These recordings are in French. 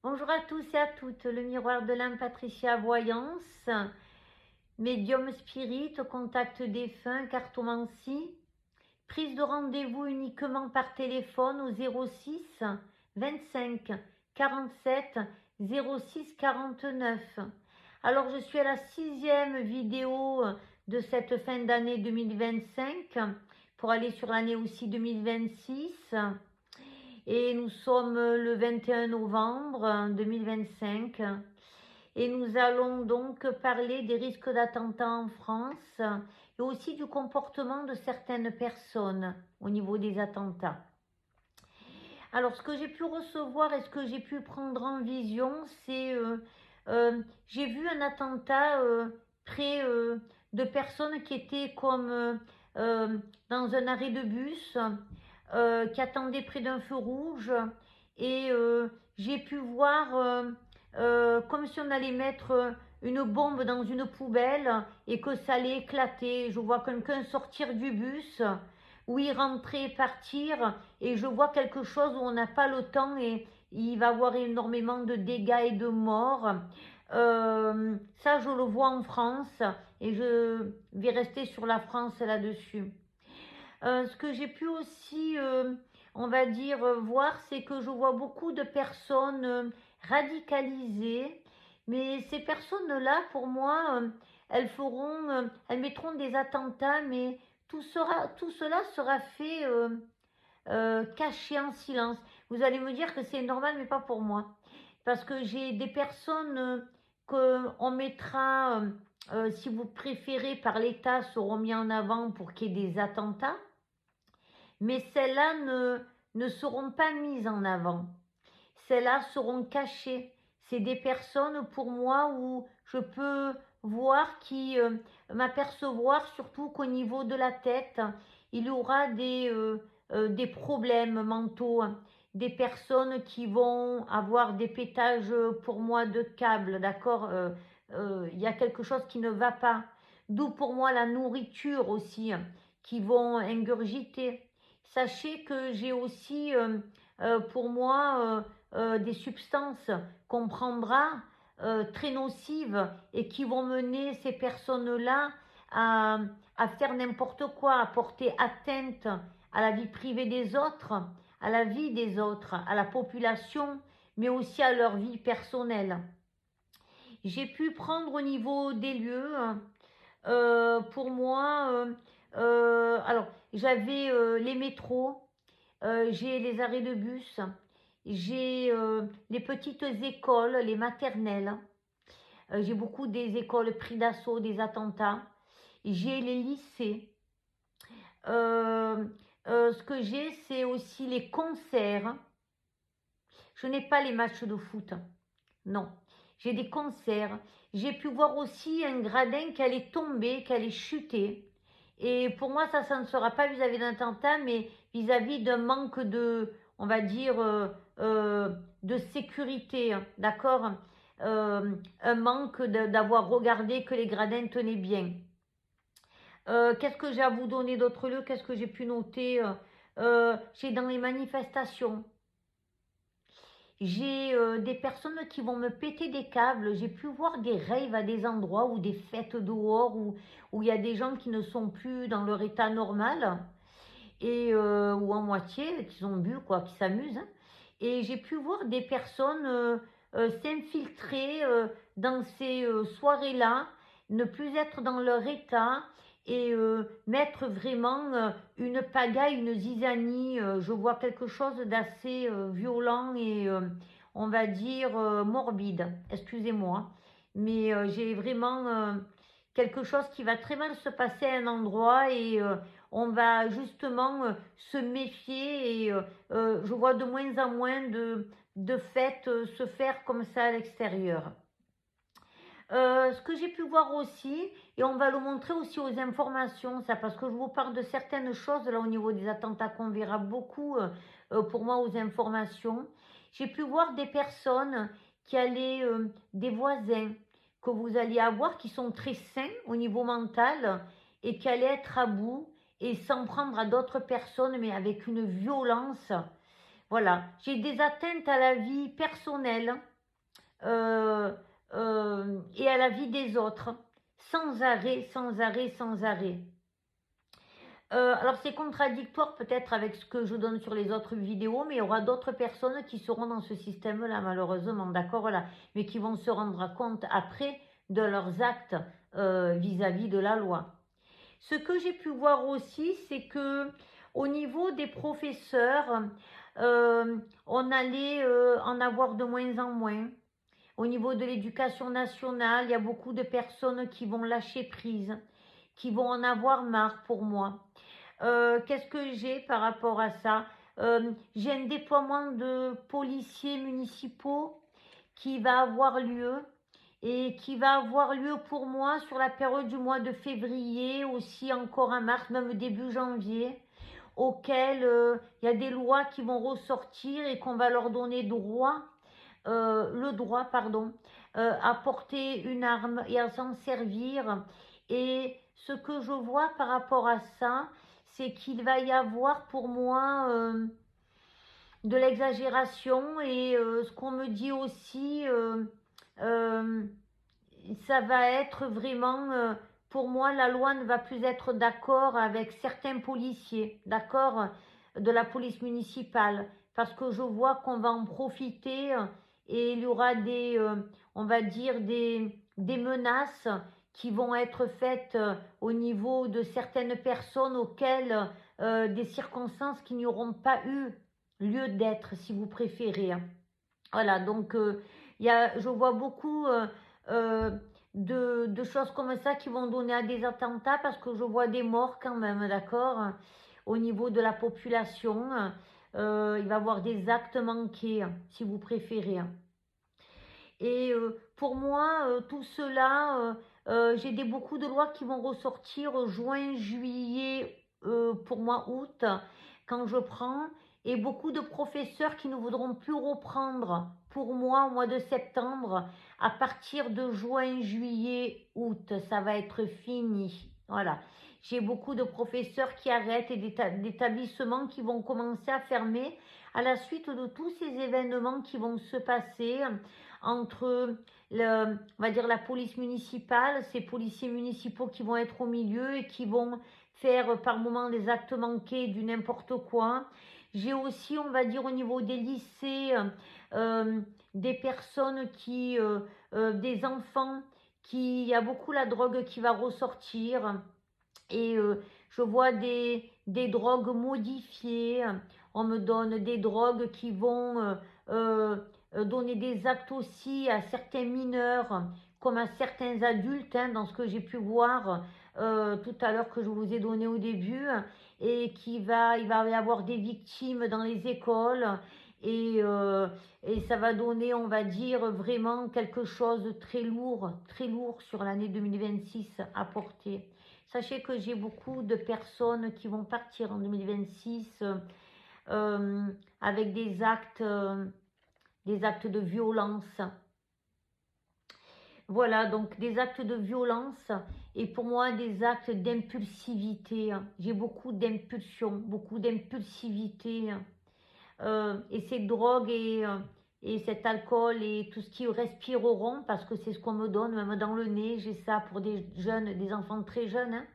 Bonjour à tous et à toutes, le miroir de l'âme Patricia Voyance, médium spirit, contact défunt, cartomancie, prise de rendez-vous uniquement par téléphone au 06 25 47 06 49. Alors je suis à la 6e vidéo de cette fin d'année 2025 pour aller sur l'année aussi 2026. Et nous sommes le 21 novembre 2025 et nous allons donc parler des risques d'attentats en France et aussi du comportement de certaines personnes au niveau des attentats. Alors ce que j'ai pu recevoir et ce que j'ai pu prendre en vision, c'est j'ai vu un attentat près de personnes qui étaient comme dans un arrêt de bus, qui attendaient près d'un feu rouge et j'ai pu voir comme si on allait mettre une bombe dans une poubelle et que ça allait éclater. Je vois quelqu'un sortir du bus, oui, rentrer, partir, et je vois quelque chose où on n'a pas le temps et il va y avoir énormément de dégâts et de morts. Ça, je le vois en France et je vais rester sur la France là-dessus. Ce que j'ai pu aussi, on va dire, voir, c'est que je vois beaucoup de personnes radicalisées, mais ces personnes-là, pour moi, elles mettront des attentats, mais tout cela sera fait caché en silence. Vous allez me dire que c'est normal, mais pas pour moi. Parce que j'ai des personnes qu'on mettra, si vous préférez, par l'État, seront mis en avant pour qu'il y ait des attentats, mais celles-là ne seront pas mises en avant. Celles-là seront cachées. C'est des personnes pour moi où je peux voir m'apercevoir surtout qu'au niveau de la tête, il y aura des problèmes mentaux, des personnes qui vont avoir des pétages pour moi de câbles, d'accord. Il y a quelque chose qui ne va pas. D'où pour moi la nourriture aussi, qui vont ingurgiter. Sachez que j'ai aussi pour moi des substances qu'on prendra très nocives et qui vont mener ces personnes-là à, à faire n'importe quoi, à porter atteinte à la vie privée des autres, à la vie des autres, à la population, mais aussi à leur vie personnelle. J'ai pu prendre au niveau des lieux, pour moi, alors j'avais les métros, j'ai les arrêts de bus, j'ai les petites écoles, les maternelles, j'ai beaucoup des écoles pris d'assaut, des attentats, j'ai les lycées. Euh, ce que j'ai, c'est aussi les concerts. Je n'ai pas les matchs de foot, non. J'ai des concerts. J'ai pu voir aussi un gradin qui allait tomber, qui allait chuter. Et pour moi, ça ne sera pas vis-à-vis d'un attentat, mais vis-à-vis d'un manque de, on va dire, de sécurité, hein, d'accord. Un manque d'avoir regardé que les gradins tenaient bien. Qu'est-ce que j'ai à vous donner d'autres lieux? Qu'est-ce que j'ai pu noter? J'ai dans les manifestations. J'ai des personnes qui vont me péter des câbles. J'ai pu voir des raves à des endroits ou des fêtes dehors où il y a des gens qui ne sont plus dans leur état normal et ou en moitié, qui ont bu, quoi, qui s'amusent, hein. Et j'ai pu voir des personnes s'infiltrer dans ces soirées-là, ne plus être dans leur état et mettre vraiment une pagaille, une zizanie. Je vois quelque chose d'assez violent et on va dire morbide. Excusez-moi, mais j'ai vraiment quelque chose qui va très mal se passer à un endroit et on va justement se méfier et je vois de moins en moins de fêtes se faire comme ça à l'extérieur. Ce que j'ai pu voir aussi, et on va le montrer aussi aux informations, ça parce que je vous parle de certaines choses là au niveau des attentats qu'on verra beaucoup pour moi aux informations. J'ai pu voir des personnes qui allaient, des voisins que vous alliez avoir qui sont très sains au niveau mental et qui allaient être à bout et s'en prendre à d'autres personnes mais avec une violence. Voilà, j'ai des atteintes à la vie personnelle euh, et à la vie des autres, sans arrêt, sans arrêt, sans arrêt. Alors c'est contradictoire peut-être avec ce que je donne sur les autres vidéos, mais il y aura d'autres personnes qui seront dans ce système-là, malheureusement, d'accord, là, mais qui vont se rendre compte après de leurs actes vis-à-vis de la loi. Ce que j'ai pu voir aussi, c'est que au niveau des professeurs, on allait en avoir de moins en moins. Au niveau de l'éducation nationale, il y a beaucoup de personnes qui vont lâcher prise, qui vont en avoir marre pour moi. Qu'est-ce que j'ai par rapport à ça? J'ai un déploiement de policiers municipaux qui va avoir lieu et qui va avoir lieu pour moi sur la période du mois de février, aussi encore en mars, même début janvier, auquel il y a des lois qui vont ressortir et qu'on va leur donner le droit, pardon, à porter une arme et à s'en servir. Et ce que je vois par rapport à ça, c'est qu'il va y avoir pour moi de l'exagération et ce qu'on me dit aussi, euh, ça va être vraiment, pour moi, la loi ne va plus être d'accord avec certains policiers, d'accord, de la police municipale, parce que je vois qu'on va en profiter et il y aura on va dire, des menaces qui vont être faites au niveau de certaines personnes auxquelles des circonstances qui n'auront pas eu lieu d'être, si vous préférez. Voilà, donc je vois beaucoup euh, de choses comme ça qui vont donner à des attentats parce que je vois des morts quand même, d'accord, au niveau de la population. Il va y avoir des actes manqués, si vous préférez. Et pour moi, tout cela, j'ai beaucoup de lois qui vont ressortir juin, juillet, pour moi août, quand je prends, et beaucoup de professeurs qui ne voudront plus reprendre pour moi au mois de septembre. À partir de juin, juillet, août, ça va être fini. Voilà. J'ai beaucoup de professeurs qui arrêtent et d'établissements qui vont commencer à fermer à la suite de tous ces événements qui vont se passer entre on va dire la police municipale, ces policiers municipaux qui vont être au milieu et qui vont faire par moments des actes manqués du n'importe quoi. J'ai aussi, on va dire, au niveau des lycées, euh, des personnes des enfants, il y a beaucoup la drogue qui va ressortir et je vois des drogues modifiées. On me donne des drogues qui vont donner des actes aussi à certains mineurs comme à certains adultes, hein, dans ce que j'ai pu voir tout à l'heure que je vous ai donné au début, et il va y avoir des victimes dans les écoles et, euh, et ça va donner, on va dire, vraiment quelque chose de très lourd sur l'année 2026 à porter. Sachez que j'ai beaucoup de personnes qui vont partir en 2026 avec des actes de violence. Voilà, donc des actes de violence et pour moi des actes d'impulsivité. J'ai beaucoup d'impulsivité. Et ces drogues et cet alcool et tout ce qui respireront, parce que c'est ce qu'on me donne, même dans le nez, j'ai ça pour des jeunes, des enfants très jeunes, hein,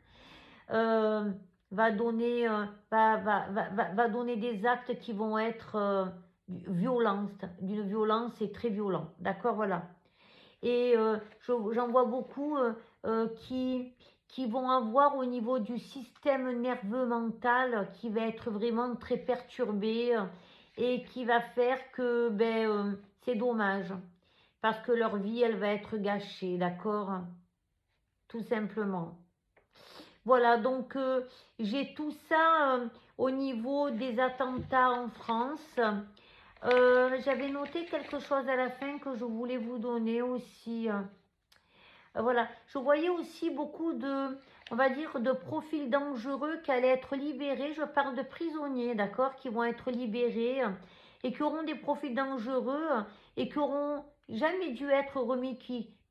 euh, va donner, va donner des actes qui vont être d'une violence et très violent. D'accord, voilà. Et j'en vois beaucoup qui vont avoir au niveau du système nerveux mental qui va être vraiment très perturbé et qui va faire que c'est dommage parce que leur vie elle va être gâchée, d'accord? Tout simplement. Voilà, donc j'ai tout ça au niveau des attentats en France. J'avais noté quelque chose à la fin que je voulais vous donner aussi. Voilà, je voyais aussi beaucoup on va dire, de profils dangereux qui allaient être libérés. Je parle de prisonniers, d'accord, qui vont être libérés et qui auront des profils dangereux et qui auront jamais dû être remis,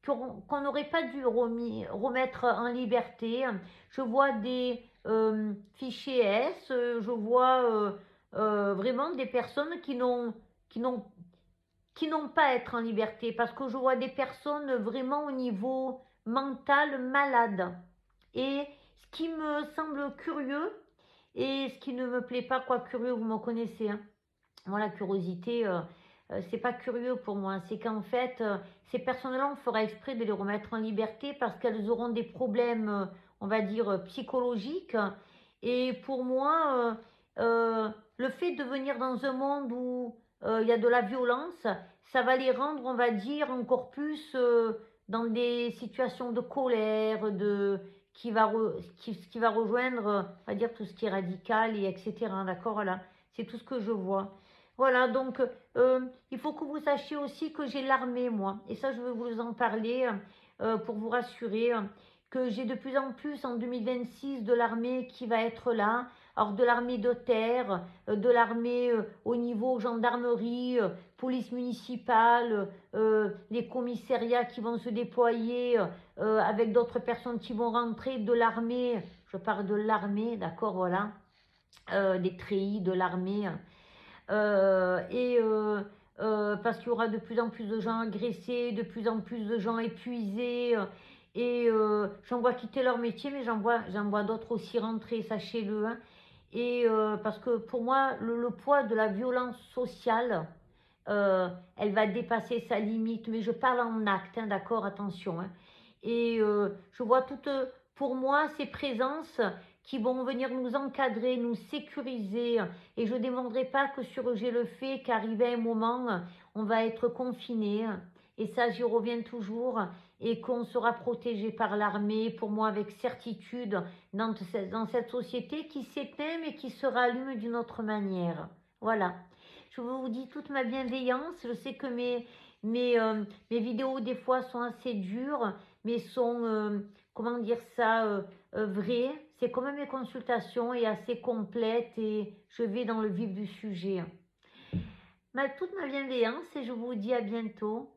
qu'on n'aurait pas dû remettre en liberté. Je vois des fichiers S, je vois vraiment des personnes qui n'ont qui n'ont pas à être en liberté, parce que je vois des personnes vraiment au niveau mental malades. Et ce qui me semble curieux, et ce qui ne me plaît pas, quoi, curieux, vous me connaissez, hein. Moi, la curiosité, c'est pas curieux pour moi. C'est qu'en fait, ces personnes-là, on fera exprès de les remettre en liberté parce qu'elles auront des problèmes, on va dire, psychologiques. Et pour moi, le fait de venir dans un monde où il y a de la violence, ça va les rendre, on va dire, encore plus dans des situations de colère, qui va rejoindre, on va dire, tout ce qui est radical et etc. D'accord, voilà. C'est tout ce que je vois. Voilà, donc il faut que vous sachiez aussi que j'ai l'armée, moi. Et ça, je veux vous en parler pour vous rassurer que j'ai de plus en plus en 2026 de l'armée qui va être là. Alors de l'armée de terre, de l'armée au niveau gendarmerie, police municipale, les commissariats qui vont se déployer avec d'autres personnes qui vont rentrer, de l'armée, je parle de l'armée, d'accord, voilà, des treillis de l'armée. Parce qu'il y aura de plus en plus de gens agressés, de plus en plus de gens épuisés. J'en vois quitter leur métier, mais j'en vois d'autres aussi rentrer, sachez-le, hein. Parce que pour moi, le poids de la violence sociale, elle va dépasser sa limite. Mais je parle en acte, hein, d'accord, attention, hein. Je vois toutes, pour moi, ces présences qui vont venir nous encadrer, nous sécuriser. Et je ne demanderai pas que surger le fait qu'arrivé un moment, on va être confiné. Et ça, j'y reviens toujours. Et qu'on sera protégé par l'armée, pour moi, avec certitude, dans cette société qui s'éteint mais qui se rallume d'une autre manière. Voilà. Je vous dis toute ma bienveillance. Je sais que mes vidéos, des fois, sont assez dures, mais sont, comment dire ça, vraies. C'est comme mes consultations et assez complètes et je vais dans le vif du sujet. Toute ma bienveillance et je vous dis à bientôt.